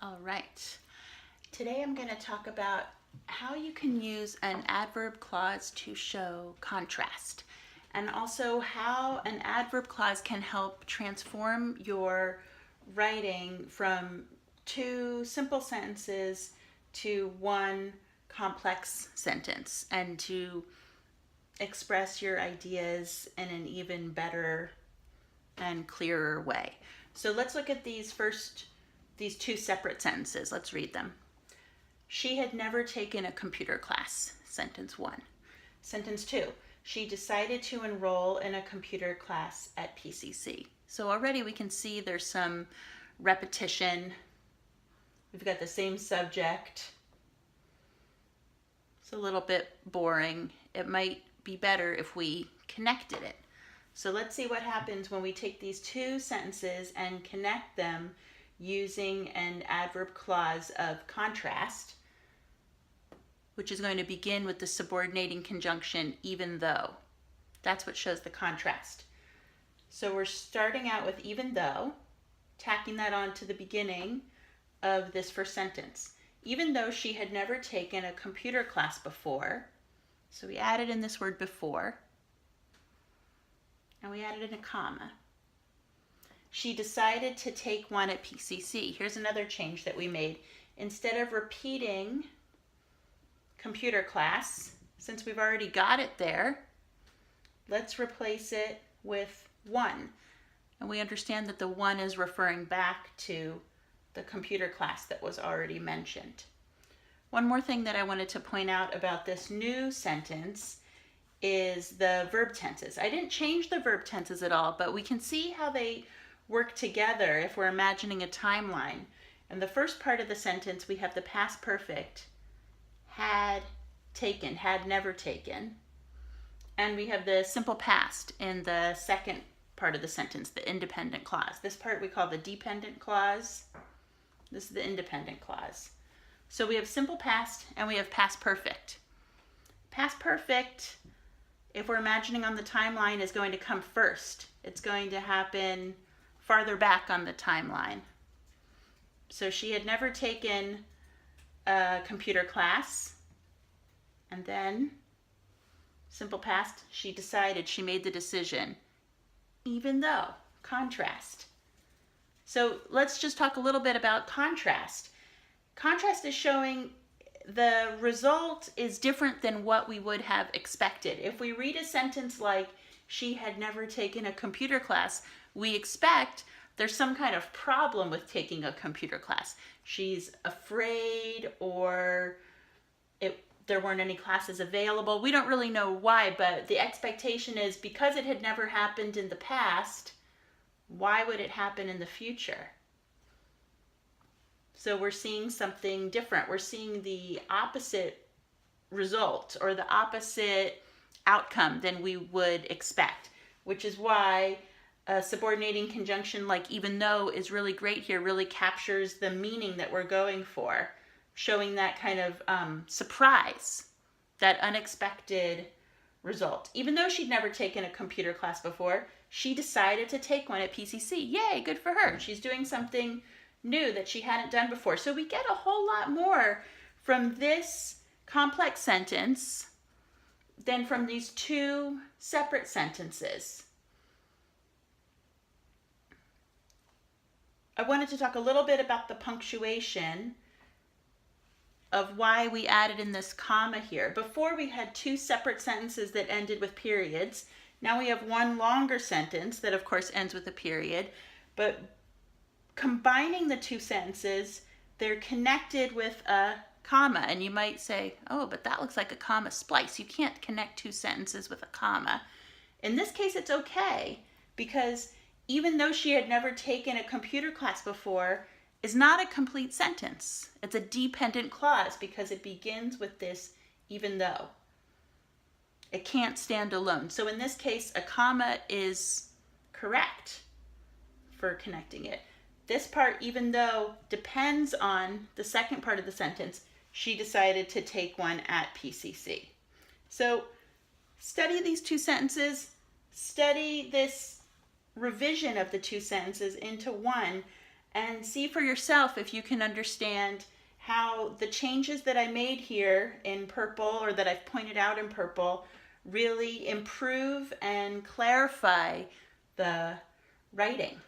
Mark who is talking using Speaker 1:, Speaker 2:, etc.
Speaker 1: All right. Today I'm going to talk about how you can use an adverb clause to show contrast, and also how an adverb clause can help transform your writing from two simple sentences to one complex sentence, and to express your ideas in an even better and clearer way. So let's look at these two separate sentences. Let's read them. She had never taken a computer class. Sentence 1. Sentence 2. She decided to enroll in a computer class at PCC. So already we can see there's some repetition. We've got the same subject. It's a little bit boring. It might be better if we connected it. So let's see what happens when we take these two sentences and connect them using an adverb clause of contrast, which is going to begin with the subordinating conjunction even though. That's what shows the contrast. So we're starting out with even though, tacking that on to the beginning of this first sentence. Even though she had never taken a computer class before, so we added in this word before, and we added in a comma. She decided to take one at PCC. Here's another change that we made. Instead of repeating computer class, since we've already got it there, let's replace it with one. And we understand that the one is referring back to the computer class that was already mentioned. One more thing that I wanted to point out about this new sentence is the verb tenses. I didn't change the verb tenses at all, but we can see how they work together if we're imagining a timeline. In the first part of the sentence, we have the past perfect, had taken, had never taken. And we have the simple past in the second part of the sentence, the independent clause. This part we call the dependent clause. This is the independent clause. So we have simple past and we have past perfect. Past perfect, if we're imagining on the timeline, is going to come first. It's going to happen farther back on the timeline. So she had never taken a computer class, and then simple past, she decided, she made the decision, even though, contrast. So let's just talk a little bit about contrast. Contrast is showing the result is different than what we would have expected. If we read a sentence like, she had never taken a computer class, we expect there's some kind of problem with taking a computer class. She's afraid, or there weren't any classes available. We don't really know why, but the expectation is because it had never happened in the past, why would it happen in the future? So we're seeing something different. We're seeing the opposite result or the opposite outcome than we would expect, which is why a subordinating conjunction like even though is really great here, really captures the meaning that we're going for, showing that kind of surprise, that unexpected result. Even though she'd never taken a computer class before, she decided to take one at PCC. Yay, good for her. She's doing something new that she hadn't done before. So we get a whole lot more from this complex sentence than from these two separate sentences. I wanted to talk a little bit about the punctuation of why we added in this comma here. Before we had two separate sentences that ended with periods. Now we have one longer sentence that of course ends with a period, but combining the two sentences, they're connected with a comma. And you might say, oh, but that looks like a comma splice. You can't connect two sentences with a comma. In this case, it's okay, because even though she had never taken a computer class before is not a complete sentence. It's a dependent clause because it begins with this even though. It can't stand alone. So in this case, a comma is correct for connecting it. This part, even though, depends on the second part of the sentence. She decided to take one at PCC. So study these two sentences, study this revision of the two sentences into one, and see for yourself if you can understand how the changes that I made here in purple, or that I've pointed out in purple, really improve and clarify the writing.